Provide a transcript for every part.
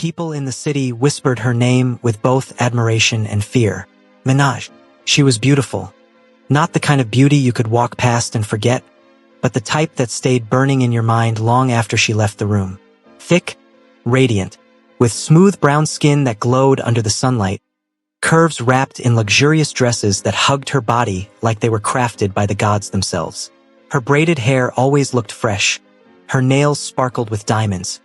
People in the city whispered her name with both admiration and fear. Minaj. She was beautiful. Not the kind of beauty you could walk past and forget, but the type that stayed burning in your mind long after she left the room. Thick, radiant, with smooth brown skin that glowed under the sunlight, curves wrapped in luxurious dresses that hugged her body like they were crafted by the gods themselves. Her braided hair always looked fresh, her nails sparkled with diamonds,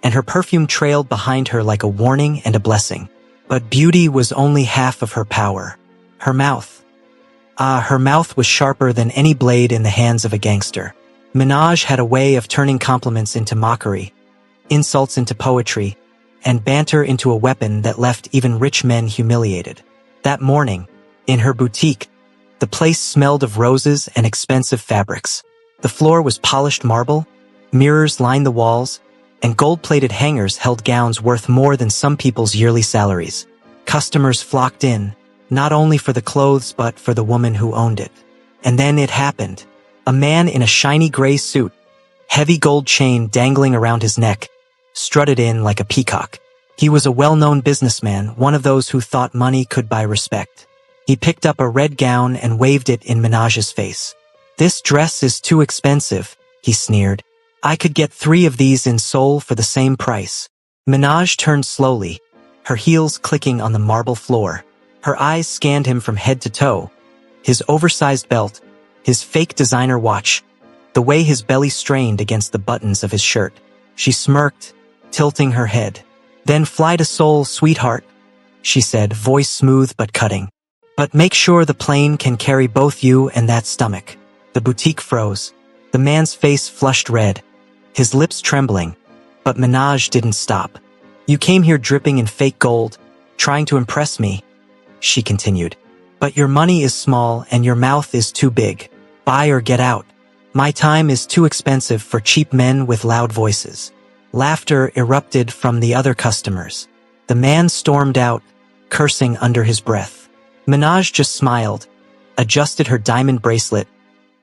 and her perfume trailed behind her like a warning and a blessing. But beauty was only half of her power. Her mouth. Her mouth was sharper than any blade in the hands of a gangster. Minaj had a way of turning compliments into mockery, insults into poetry, and banter into a weapon that left even rich men humiliated. That morning, in her boutique, the place smelled of roses and expensive fabrics. The floor was polished marble, mirrors lined the walls, and gold-plated hangers held gowns worth more than some people's yearly salaries. Customers flocked in, not only for the clothes but for the woman who owned it. And then it happened. A man in a shiny gray suit, heavy gold chain dangling around his neck, strutted in like a peacock. He was a well-known businessman, one of those who thought money could buy respect. He picked up a red gown and waved it in Minaj's face. "This dress is too expensive," he sneered. "I could get 3 of these in Seoul for the same price." Minaj turned slowly, her heels clicking on the marble floor. Her eyes scanned him from head to toe. His oversized belt, his fake designer watch, the way his belly strained against the buttons of his shirt. She smirked, tilting her head. "Then fly to Seoul, sweetheart," she said, voice smooth but cutting. "But make sure the plane can carry both you and that stomach." The boutique froze. The man's face flushed red, his lips trembling, but Minaj didn't stop. "You came here dripping in fake gold, trying to impress me," she continued. "But your money is small and your mouth is too big. Buy or get out. My time is too expensive for cheap men with loud voices." Laughter erupted from the other customers. The man stormed out, cursing under his breath. Minaj just smiled, adjusted her diamond bracelet,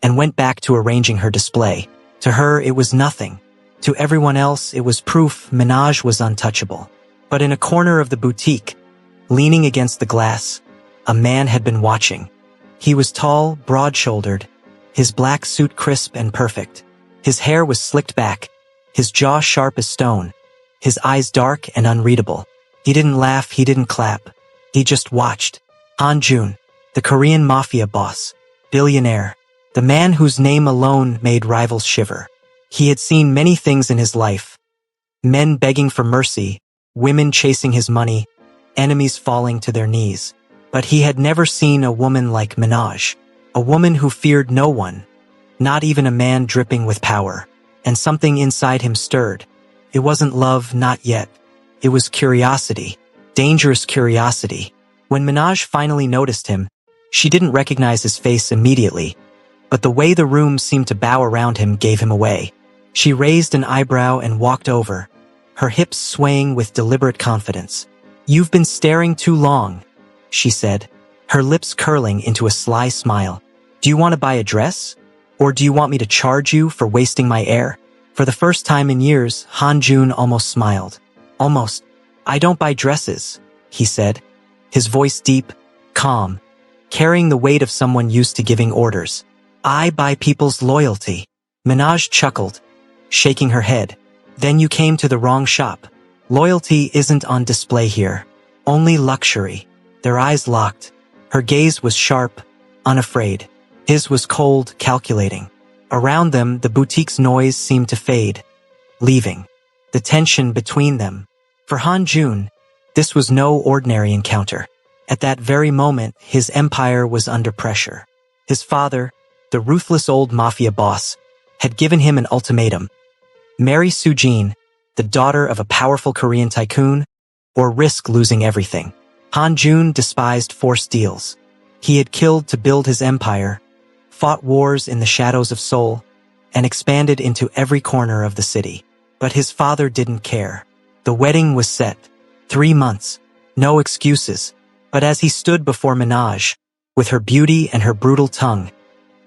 and went back to arranging her display. To her, it was nothing. To everyone else, it was proof Minaj was untouchable. But in a corner of the boutique, leaning against the glass, a man had been watching. He was tall, broad-shouldered, his black suit crisp and perfect. His hair was slicked back, his jaw sharp as stone, his eyes dark and unreadable. He didn't laugh, he didn't clap. He just watched. Han Jun, the Korean Mafia boss, billionaire, the man whose name alone made rivals shiver. He had seen many things in his life. Men begging for mercy, women chasing his money, enemies falling to their knees. But he had never seen a woman like Minaj, a woman who feared no one, not even a man dripping with power. And something inside him stirred. It wasn't love, not yet. It was curiosity, dangerous curiosity. When Minaj finally noticed him, she didn't recognize his face immediately, but the way the room seemed to bow around him gave him away. She raised an eyebrow and walked over, her hips swaying with deliberate confidence. "You've been staring too long," she said, her lips curling into a sly smile. "Do you want to buy a dress? Or do you want me to charge you for wasting my air?" For the first time in years, Han Jun almost smiled. "Almost. I don't buy dresses," he said, his voice deep, calm, carrying the weight of someone used to giving orders. "I buy people's loyalty." Minaj chuckled, shaking her head. "Then you came to the wrong shop. Loyalty isn't on display here. Only luxury." Their eyes locked. Her gaze was sharp, unafraid. His was cold, calculating. Around them, the boutique's noise seemed to fade, leaving the tension between them. For Han Jun, this was no ordinary encounter. At that very moment, his empire was under pressure. His father, the ruthless old mafia boss, had given him an ultimatum. Marry Sujin, the daughter of a powerful Korean tycoon, or risk losing everything. Han Jun despised forced deals. He had killed to build his empire, fought wars in the shadows of Seoul, and expanded into every corner of the city. But his father didn't care. The wedding was set. 3 months. No excuses. But as he stood before Minaj, with her beauty and her brutal tongue,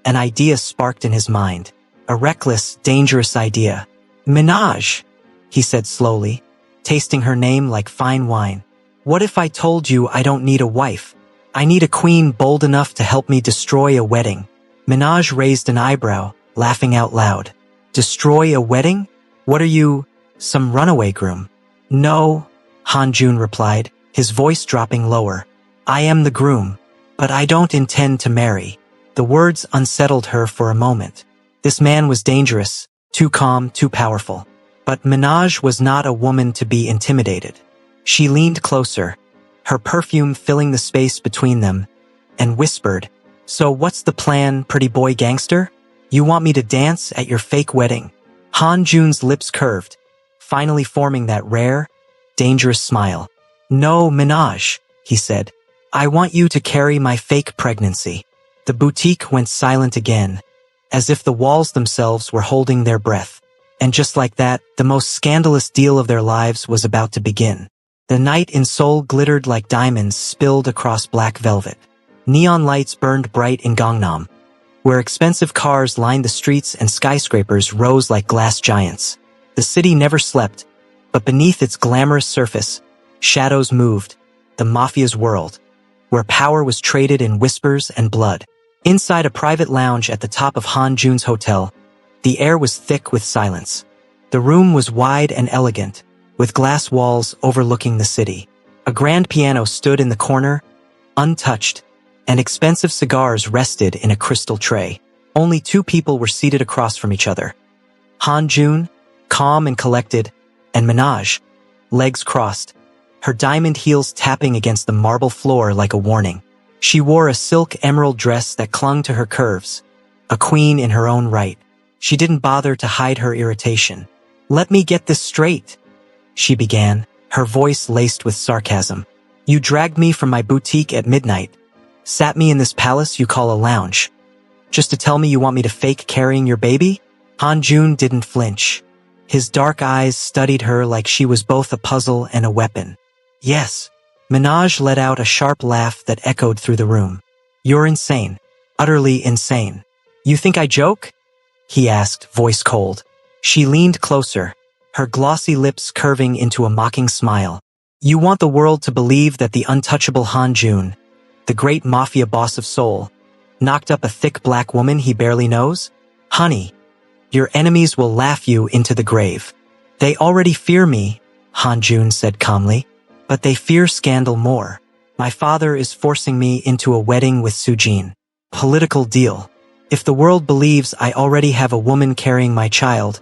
an idea sparked in his mind. A reckless, dangerous idea. "Minaj," he said slowly, tasting her name like fine wine. What if I told you I don't need a wife? I need a queen bold enough to help me destroy a wedding. Minaj raised an eyebrow, laughing out loud. Destroy a wedding? What are you, some runaway groom? No, Hanjun replied, his voice dropping lower. I am the groom, but I don't intend to marry. The words unsettled her for a moment. This man was dangerous, too calm, too powerful. But Minaj was not a woman to be intimidated. She leaned closer, her perfume filling the space between them, and whispered, So what's the plan, pretty boy gangster? You want me to dance at your fake wedding? Hanjun's lips curved, finally forming that rare, dangerous smile. No, Minaj, he said. I want you to carry my fake pregnancy. The boutique went silent again, as if the walls themselves were holding their breath. And just like that, the most scandalous deal of their lives was about to begin. The night in Seoul glittered like diamonds spilled across black velvet. Neon lights burned bright in Gangnam, where expensive cars lined the streets and skyscrapers rose like glass giants. The city never slept, but beneath its glamorous surface, shadows moved, the Mafia's world, where power was traded in whispers and blood. Inside a private lounge at the top of Hanjun's hotel, the air was thick with silence. The room was wide and elegant, with glass walls overlooking the city. A grand piano stood in the corner, untouched, and expensive cigars rested in a crystal tray. Only two people were seated across from each other. Hanjun, calm and collected, and Minaj, legs crossed, her diamond heels tapping against the marble floor like a warning. She wore a silk emerald dress that clung to her curves, a queen in her own right. She didn't bother to hide her irritation. Let me get this straight, she began, her voice laced with sarcasm. You dragged me from my boutique at midnight, sat me in this palace you call a lounge, just to tell me you want me to fake carrying your baby? Hanjun didn't flinch. His dark eyes studied her like she was both a puzzle and a weapon. Yes. Minaj let out a sharp laugh that echoed through the room. You're insane. Utterly insane. You think I joke? He asked, voice cold. She leaned closer, her glossy lips curving into a mocking smile. You want the world to believe that the untouchable Hanjun, the great mafia boss of Seoul, knocked up a thick black woman he barely knows? Honey, your enemies will laugh you into the grave. They already fear me, Hanjun said calmly, but they fear scandal more. My father is forcing me into a wedding with Sujin. Political deal. If the world believes I already have a woman carrying my child,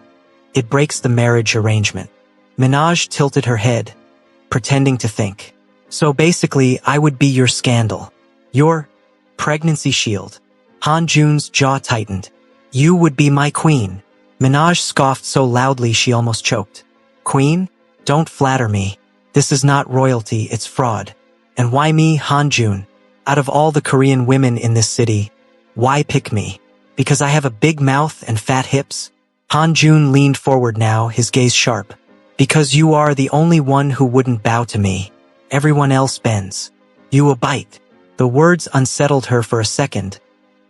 it breaks the marriage arrangement. Minaj tilted her head, pretending to think. So basically, I would be your scandal. Your pregnancy shield. Hanjun's jaw tightened. You would be my queen. Minaj scoffed so loudly she almost choked. Queen? Don't flatter me. This is not royalty, it's fraud. And why me, Hanjun? Out of all the Korean women in this city, why pick me? Because I have a big mouth and fat hips? Hanjun leaned forward now, his gaze sharp. Because you are the only one who wouldn't bow to me. Everyone else bends. You a bite. The words unsettled her for a second,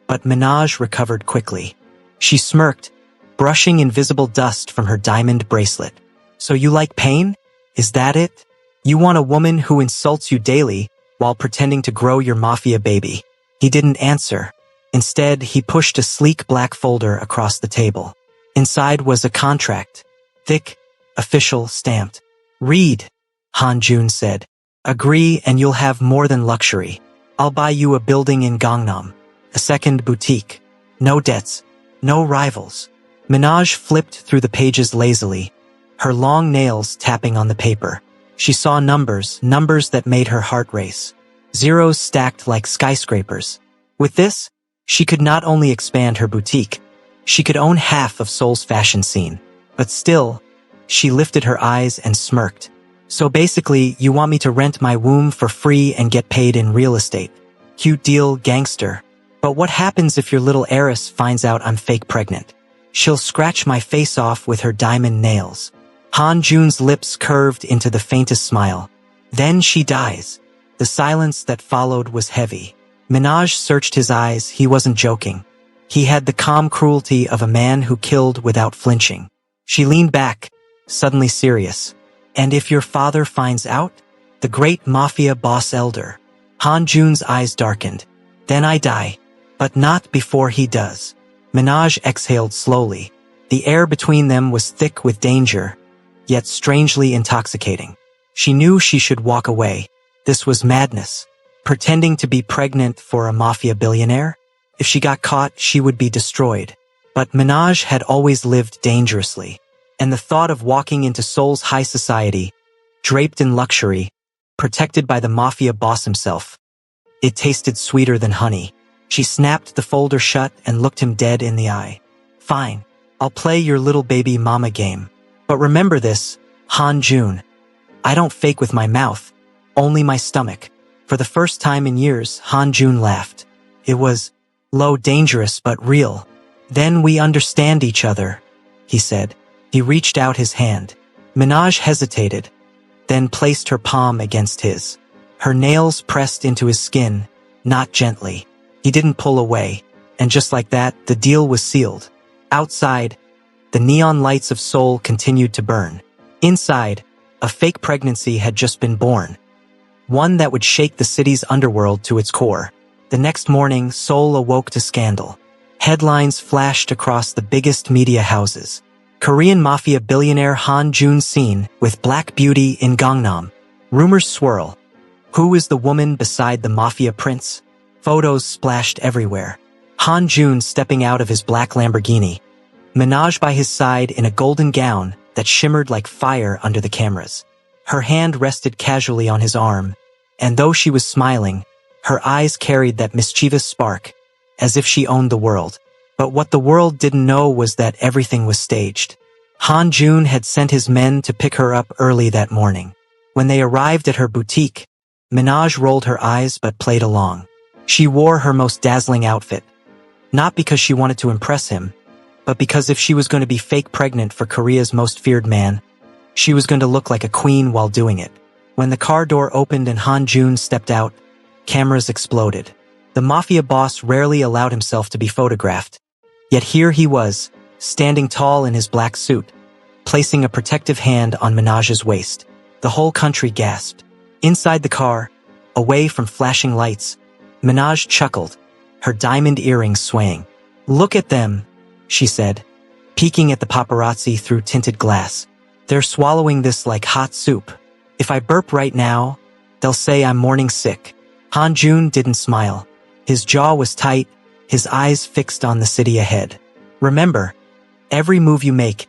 but Minaj recovered quickly. She smirked, brushing invisible dust from her diamond bracelet. So you like pain? Is that it? You want a woman who insults you daily while pretending to grow your mafia baby. He didn't answer. Instead, he pushed a sleek black folder across the table. Inside was a contract. Thick, official, stamped. Read, Hanjun said. Agree and you'll have more than luxury. I'll buy you a building in Gangnam. A second boutique. No debts. No rivals. Minaj flipped through the pages lazily, her long nails tapping on the paper. She saw numbers that made her heart race. Zeros stacked like skyscrapers. With this, she could not only expand her boutique, she could own half of Seoul's fashion scene. But still, she lifted her eyes and smirked. So basically, you want me to rent my womb for free and get paid in real estate. Cute deal, gangster. But what happens if your little heiress finds out I'm fake pregnant? She'll scratch my face off with her diamond nails. Hanjun's lips curved into the faintest smile. Then she dies. The silence that followed was heavy. Minaj searched his eyes. He wasn't joking. He had the calm cruelty of a man who killed without flinching. She leaned back, suddenly serious. And if your father finds out? The great Mafia boss elder. Han Jun's eyes darkened. Then I die. But not before he does. Minaj exhaled slowly. The air between them was thick with danger, yet strangely intoxicating. She knew she should walk away. This was madness. Pretending to be pregnant for a Mafia billionaire? If she got caught, she would be destroyed. But Minaj had always lived dangerously. And the thought of walking into Seoul's high society, draped in luxury, protected by the Mafia boss himself, it tasted sweeter than honey. She snapped the folder shut and looked him dead in the eye. Fine, I'll play your little baby mama game. But remember this, Han Jun. I don't fake with my mouth, only my stomach. For the first time in years, Han Jun laughed. It was low, dangerous, but real. Then we understand each other, he said. He reached out his hand. Minaj hesitated, then placed her palm against his. Her nails pressed into his skin, not gently. He didn't pull away, and just like that, the deal was sealed. Outside, the neon lights of Seoul continued to burn. Inside, a fake pregnancy had just been born. One that would shake the city's underworld to its core. The next morning, Seoul awoke to scandal. Headlines flashed across the biggest media houses. Korean Mafia billionaire Han Jun seen with Black Beauty in Gangnam. Rumors swirl. Who is the woman beside the Mafia prince? Photos splashed everywhere. Han Jun stepping out of his black Lamborghini. Minaj by his side in a golden gown that shimmered like fire under the cameras. Her hand rested casually on his arm, and though she was smiling, her eyes carried that mischievous spark, as if she owned the world. But what the world didn't know was that everything was staged. Han Jun had sent his men to pick her up early that morning. When they arrived at her boutique, Minaj rolled her eyes but played along. She wore her most dazzling outfit. Not because she wanted to impress him, but because if she was going to be fake pregnant for Korea's most feared man, she was going to look like a queen while doing it. When the car door opened and Han Jun stepped out, cameras exploded. The Mafia boss rarely allowed himself to be photographed. Yet here he was, standing tall in his black suit, placing a protective hand on Minaj's waist. The whole country gasped. Inside the car, away from flashing lights, Minaj chuckled, her diamond earrings swaying. Look at them, she said, peeking at the paparazzi through tinted glass. They're swallowing this like hot soup. If I burp right now, they'll say I'm morning sick. Han Jun didn't smile. His jaw was tight, his eyes fixed on the city ahead. Remember, every move you make,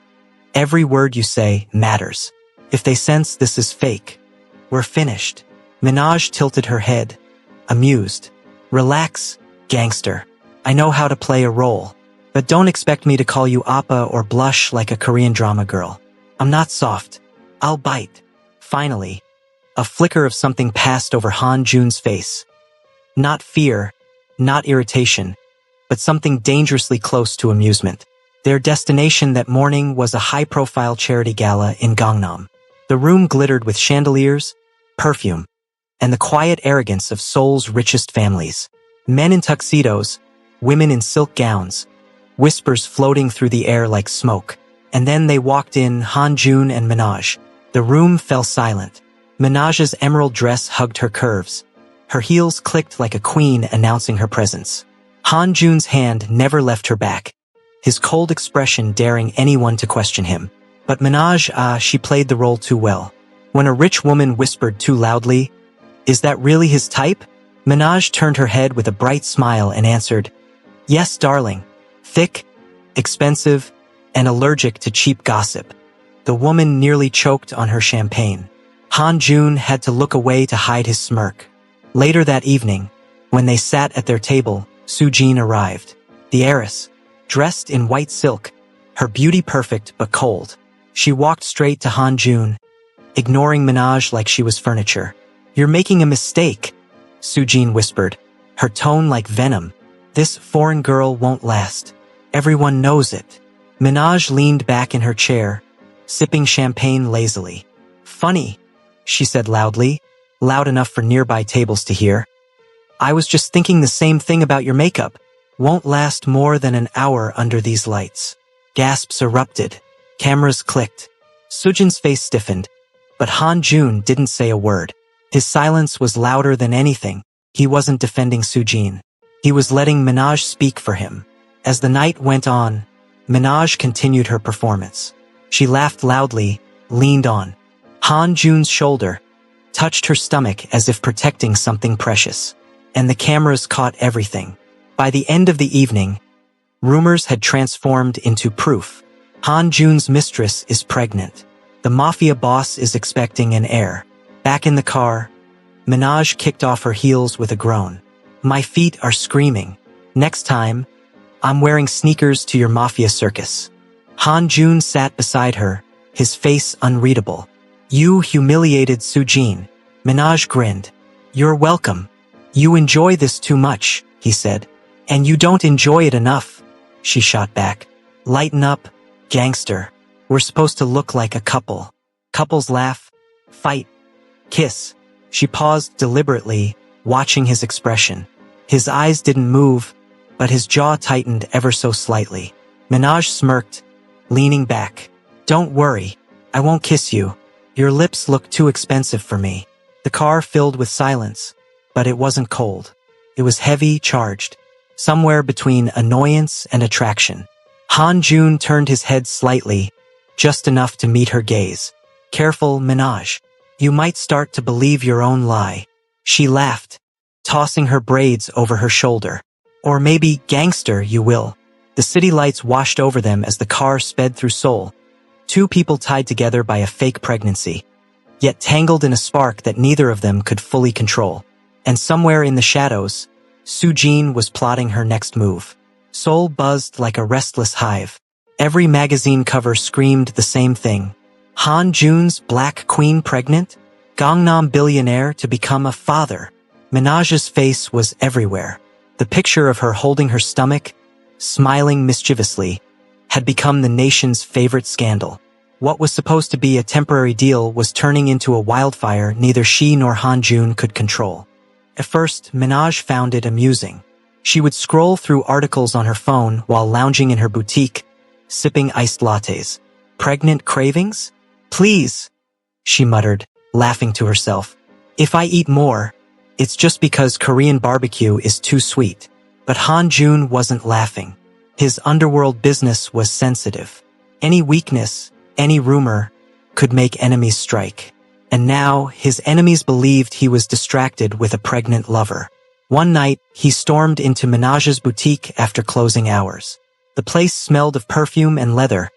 every word you say matters. If they sense this is fake, we're finished. Minaj tilted her head, amused. Relax, gangster. I know how to play a role. But don't expect me to call you Appa or blush like a Korean drama girl. I'm not soft. I'll bite. Finally, a flicker of something passed over Han Jun's face. Not fear, not irritation, but something dangerously close to amusement. Their destination that morning was a high-profile charity gala in Gangnam. The room glittered with chandeliers, perfume, and the quiet arrogance of Seoul's richest families. Men in tuxedos, women in silk gowns, whispers floating through the air like smoke. And then they walked in, Han Jun and Minaj. The room fell silent. Minaj's emerald dress hugged her curves. Her heels clicked like a queen announcing her presence. Han Jun's hand never left her back, his cold expression daring anyone to question him. But Minaj, she played the role too well. When a rich woman whispered too loudly, "Is that really his type?" Minaj turned her head with a bright smile and answered, "Yes, darling. Thick, expensive, and allergic to cheap gossip." The woman nearly choked on her champagne. Han Jun had to look away to hide his smirk. Later that evening, when they sat at their table, Soo-jin arrived. The heiress, dressed in white silk, her beauty perfect but cold. She walked straight to Han Jun, ignoring Minaj like she was furniture. "You're making a mistake," Soo-jin whispered, her tone like venom. "This foreign girl won't last. Everyone knows it." Minaj leaned back in her chair, sipping champagne lazily. "Funny," she said loudly, loud enough for nearby tables to hear. "I was just thinking the same thing about your makeup. Won't last more than an hour under these lights." Gasps erupted. Cameras clicked. Soo-jin's face stiffened. But Han Jun didn't say a word. His silence was louder than anything. He wasn't defending Sujin. He was letting Minaj speak for him. As the night went on, Minaj continued her performance. She laughed loudly, leaned on Han Jun's shoulder, touched her stomach as if protecting something precious. And the cameras caught everything. By the end of the evening, rumors had transformed into proof. Han Jun's mistress is pregnant. The Mafia boss is expecting an heir. Back in the car, Minaj kicked off her heels with a groan. My feet are screaming. Next time, I'm wearing sneakers to your Mafia circus. Han Jun sat beside her, his face unreadable. You humiliated Sujin. Minaj grinned. You're welcome. You enjoy this too much, he said. And you don't enjoy it enough, she shot back. Lighten up, gangster. We're supposed to look like a couple. Couples laugh, fight, kiss. She paused deliberately, watching his expression. His eyes didn't move, but his jaw tightened ever so slightly. Minaj smirked, leaning back. Don't worry, I won't kiss you. Your lips look too expensive for me. The car filled with silence, but it wasn't cold. It was heavy, charged, somewhere between annoyance and attraction. Han Jun turned his head slightly, just enough to meet her gaze. Careful, Minaj. You might start to believe your own lie. She laughed, tossing her braids over her shoulder. Or maybe gangster, you will. The city lights washed over them as the car sped through Seoul. Two people tied together by a fake pregnancy, yet tangled in a spark that neither of them could fully control. And somewhere in the shadows, Sujin was plotting her next move. Seoul buzzed like a restless hive. Every magazine cover screamed the same thing. Han Jun's Black Queen pregnant? Gangnam billionaire to become a father. Minaj's face was everywhere. The picture of her holding her stomach, smiling mischievously, had become the nation's favorite scandal. What was supposed to be a temporary deal was turning into a wildfire neither she nor Han Jun could control. At first, Minaj found it amusing. She would scroll through articles on her phone while lounging in her boutique, sipping iced lattes. Pregnant cravings? Please, she muttered, laughing to herself. If I eat more, it's just because Korean barbecue is too sweet. But Han Jun wasn't laughing. His underworld business was sensitive. Any weakness, any rumor, could make enemies strike. And now, his enemies believed he was distracted with a pregnant lover. One night, he stormed into Minaj's boutique after closing hours. The place smelled of perfume and leather,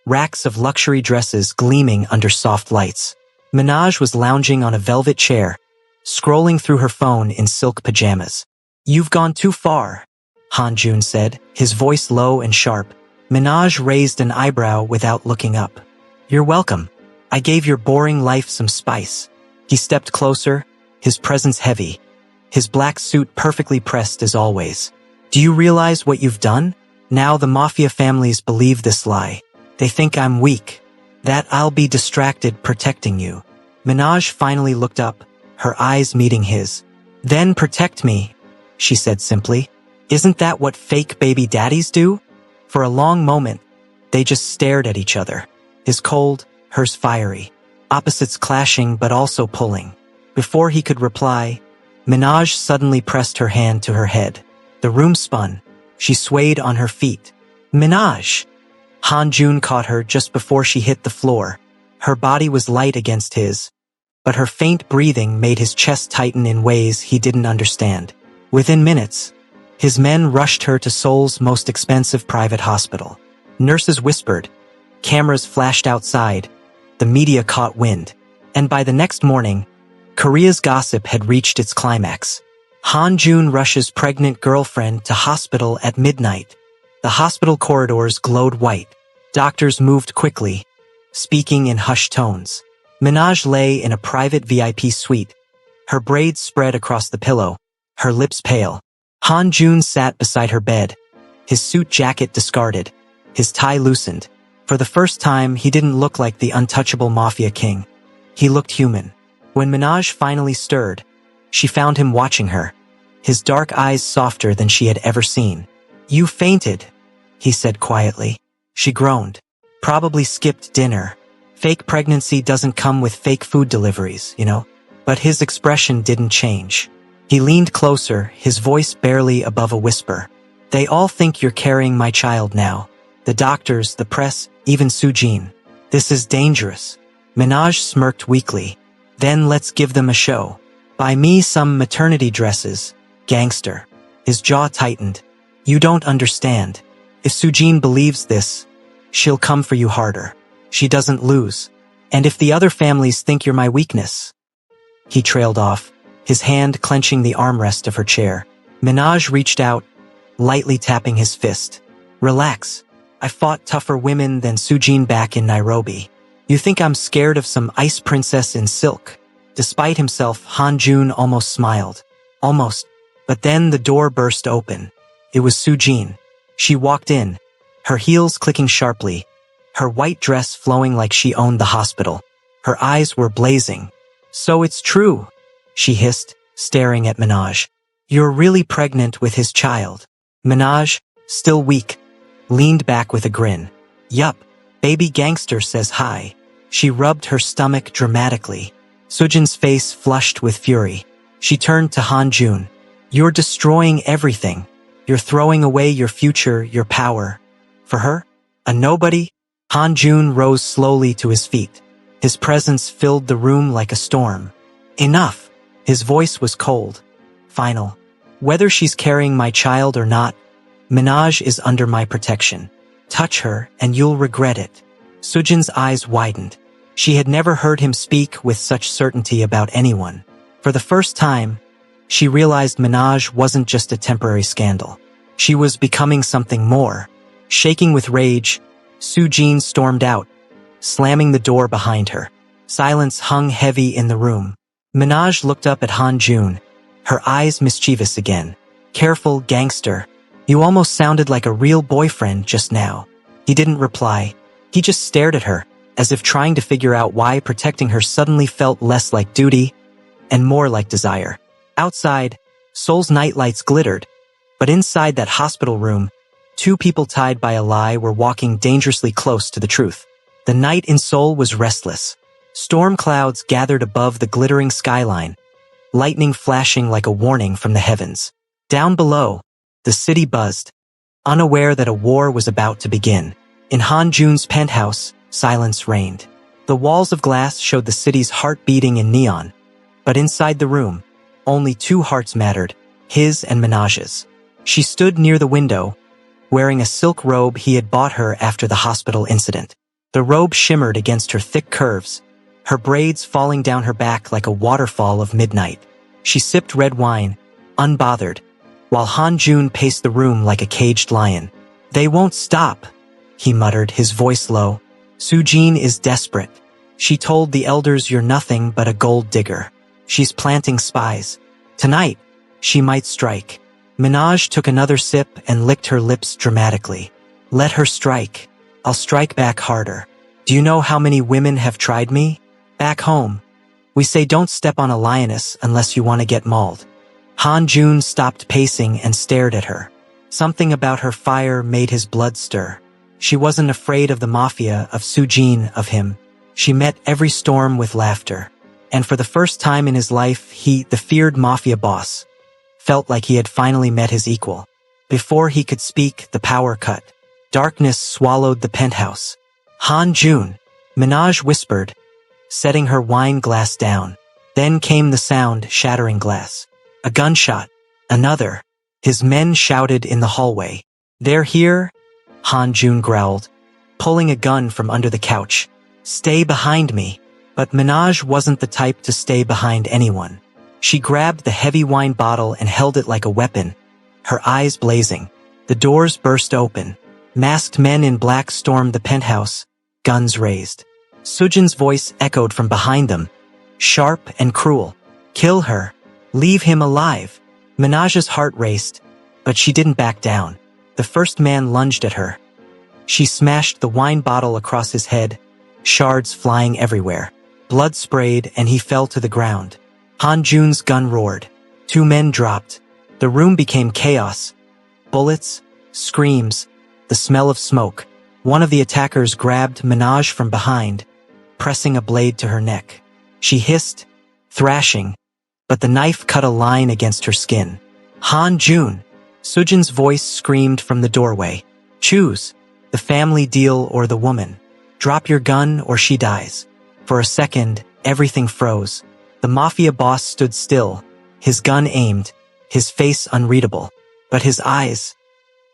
racks of luxury dresses gleaming under soft lights. Minaj was lounging on a velvet chair, scrolling through her phone in silk pajamas. You've gone too far, Han Jun said, his voice low and sharp. Minaj raised an eyebrow without looking up. You're welcome. I gave your boring life some spice. He stepped closer, his presence heavy, his black suit perfectly pressed as always. Do you realize what you've done? Now the Mafia families believe this lie. They think I'm weak, that I'll be distracted protecting you. Minaj finally looked up, her eyes meeting his. Then protect me, she said simply. Isn't that what fake baby daddies do? For a long moment, they just stared at each other. His cold, hers fiery, opposites clashing but also pulling. Before he could reply, Minaj suddenly pressed her hand to her head. The room spun. She swayed on her feet. Minaj! Han Jun caught her just before she hit the floor. Her body was light against his, but her faint breathing made his chest tighten in ways he didn't understand. Within minutes, his men rushed her to Seoul's most expensive private hospital. Nurses whispered. Cameras flashed outside. The media caught wind. And by the next morning, Korea's gossip had reached its climax. Han Jun rushes pregnant girlfriend to hospital at midnight. The hospital corridors glowed white. Doctors moved quickly, speaking in hushed tones. Minaj lay in a private VIP suite, her braids spread across the pillow, her lips pale. Han Jun sat beside her bed, his suit jacket discarded, his tie loosened. For the first time, he didn't look like the untouchable Mafia king. He looked human. When Minaj finally stirred, she found him watching her, his dark eyes softer than she had ever seen. You fainted, he said quietly. She groaned. Probably skipped dinner. Fake pregnancy doesn't come with fake food deliveries, you know? But his expression didn't change. He leaned closer, his voice barely above a whisper. They all think you're carrying my child now. The doctors, the press, even Sujin. This is dangerous. Minaj smirked weakly. Then let's give them a show. Buy me some maternity dresses. Gangster. His jaw tightened. You don't understand. If Sujin believes this, she'll come for you harder. She doesn't lose. And if the other families think you're my weakness. He trailed off, his hand clenching the armrest of her chair. Minaj reached out, lightly tapping his fist. Relax. I fought tougher women than Sujin back in Nairobi. You think I'm scared of some ice princess in silk? Despite himself, Han Jun almost smiled. Almost. But then the door burst open. It was Sujin. She walked in, her heels clicking sharply, her white dress flowing like she owned the hospital. Her eyes were blazing. So it's true, she hissed, staring at Minaj. You're really pregnant with his child. Minaj, still weak, leaned back with a grin. Yup, baby gangster says hi. She rubbed her stomach dramatically. Sujin's face flushed with fury. She turned to Han Jun. You're destroying everything. You're throwing away your future, your power. For her? A nobody? Han Jun rose slowly to his feet. His presence filled the room like a storm. Enough! His voice was cold. Final. Whether she's carrying my child or not, Minaj is under my protection. Touch her and you'll regret it. Sujin's eyes widened. She had never heard him speak with such certainty about anyone. For the first time, she realized Minaj wasn't just a temporary scandal. She was becoming something more. Shaking with rage, Sujin stormed out, slamming the door behind her. Silence hung heavy in the room. Minaj looked up at Han Jun, her eyes mischievous again. Careful, gangster. You almost sounded like a real boyfriend just now. He didn't reply. He just stared at her, as if trying to figure out why protecting her suddenly felt less like duty and more like desire. Outside, Seoul's nightlights glittered, but inside that hospital room, two people tied by a lie were walking dangerously close to the truth. The night in Seoul was restless. Storm clouds gathered above the glittering skyline, lightning flashing like a warning from the heavens. Down below, the city buzzed, unaware that a war was about to begin. In Han Jun's penthouse, silence reigned. The walls of glass showed the city's heart beating in neon, but inside the room, only two hearts mattered, his and Minaj's. She stood near the window, wearing a silk robe he had bought her after the hospital incident. The robe shimmered against her thick curves, her braids falling down her back like a waterfall of midnight. She sipped red wine, unbothered, while Han Jun paced the room like a caged lion. They won't stop, he muttered, his voice low. Sujin is desperate. She told the elders you're nothing but a gold digger. She's planting spies. Tonight, she might strike. Minaj took another sip and licked her lips dramatically. Let her strike. I'll strike back harder. Do you know how many women have tried me? Back home, we say don't step on a lioness unless you want to get mauled. Han Jun stopped pacing and stared at her. Something about her fire made his blood stir. She wasn't afraid of the Mafia, of Sujin, of him. She met every storm with laughter. And for the first time in his life, he, the feared Mafia boss, felt like he had finally met his equal. Before he could speak, the power cut. Darkness swallowed the penthouse. Han Jun, Minaj whispered, setting her wine glass down. Then came the sound, shattering glass. A gunshot. Another. His men shouted in the hallway. They're here? Han Jun growled, pulling a gun from under the couch. Stay behind me. But Minaj wasn't the type to stay behind anyone. She grabbed the heavy wine bottle and held it like a weapon, her eyes blazing. The doors burst open. Masked men in black stormed the penthouse, guns raised. Sujin's voice echoed from behind them, sharp and cruel. Kill her. Leave him alive. Minaj's heart raced, but she didn't back down. The first man lunged at her. She smashed the wine bottle across his head, shards flying everywhere. Blood sprayed and he fell to the ground. Han Jun's gun roared. Two men dropped. The room became chaos. Bullets, screams, the smell of smoke. One of the attackers grabbed Minaj from behind, pressing a blade to her neck. She hissed, thrashing, but the knife cut a line against her skin. Han Jun! Sujin's voice screamed from the doorway. Choose, the family deal or the woman. Drop your gun or she dies. For a second, everything froze. The Mafia boss stood still, his gun aimed, his face unreadable. But his eyes,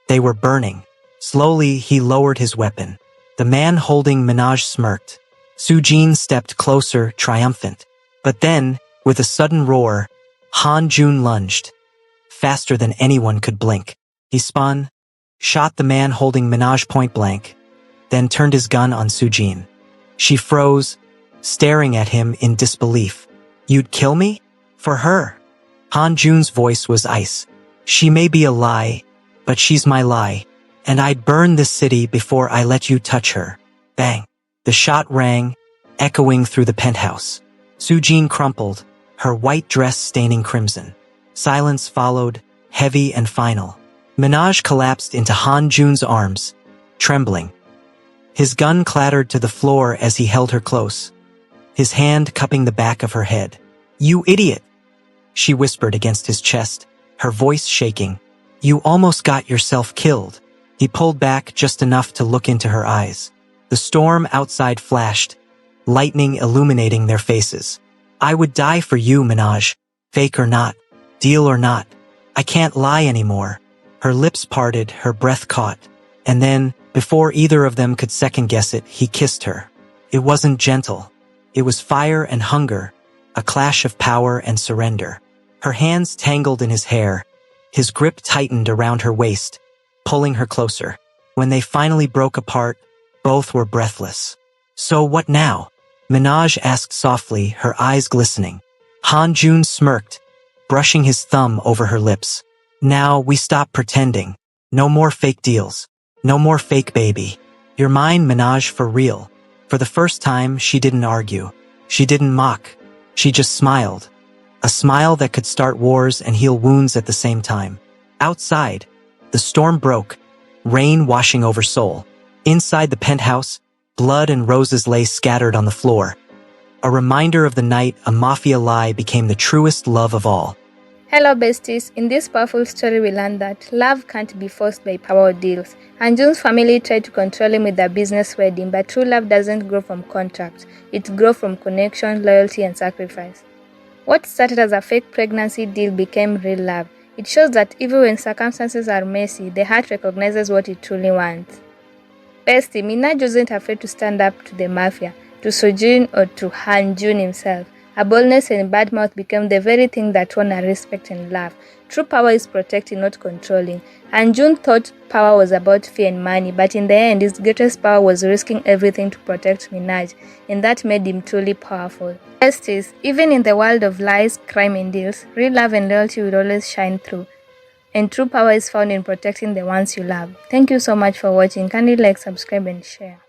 they were burning. Slowly, he lowered his weapon. The man holding Minaj smirked. Sujin stepped closer, triumphant. But then, with a sudden roar, Han Jun lunged. Faster than anyone could blink. He spun, shot the man holding Minaj point blank, then turned his gun on Sujin. She froze, staring at him in disbelief. You'd kill me? For her? Han Jun's voice was ice. She may be a lie, but she's my lie, and I'd burn this city before I let you touch her. Bang. The shot rang, echoing through the penthouse. Sujin crumpled, her white dress staining crimson. Silence followed, heavy and final. Minaj collapsed into Han Jun's arms, trembling. His gun clattered to the floor as he held her close, his hand cupping the back of her head. You idiot! She whispered against his chest, her voice shaking. You almost got yourself killed. He pulled back just enough to look into her eyes. The storm outside flashed, lightning illuminating their faces. I would die for you, Minaj. Fake or not, deal or not. I can't lie anymore. Her lips parted, her breath caught. And then, before either of them could second-guess it, he kissed her. It wasn't gentle. It was fire and hunger, a clash of power and surrender. Her hands tangled in his hair. His grip tightened around her waist, pulling her closer. When they finally broke apart, both were breathless. So what now? Minaj asked softly, her eyes glistening. Han Jun smirked, brushing his thumb over her lips. Now we stop pretending. No more fake deals. No more fake baby. You're mine, Minaj, for real. For the first time, she didn't argue. She didn't mock. She just smiled. A smile that could start wars and heal wounds at the same time. Outside, the storm broke, rain washing over Seoul. Inside the penthouse, blood and roses lay scattered on the floor. A reminder of the night a mafia lie became the truest love of all. Hello besties, in this powerful story we learned that love can't be forced by power deals. And Jun's family tried to control him with their business wedding, but true love doesn't grow from contracts. It grows from connection, loyalty and sacrifice. What started as a fake pregnancy deal became real love. It shows that even when circumstances are messy, the heart recognizes what it truly wants. Bestie, Minaj wasn't afraid to stand up to the mafia, to Sojin or to Han Jun himself. Her boldness and bad mouth became the very thing that won her respect and love. True power is protecting, not controlling. And Jun thought power was about fear and money, but in the end, his greatest power was risking everything to protect Minaj, and that made him truly powerful. Besties, even in the world of lies, crime and deals, real love and loyalty will always shine through. And true power is found in protecting the ones you love. Thank you so much for watching. Kindly like, subscribe and share.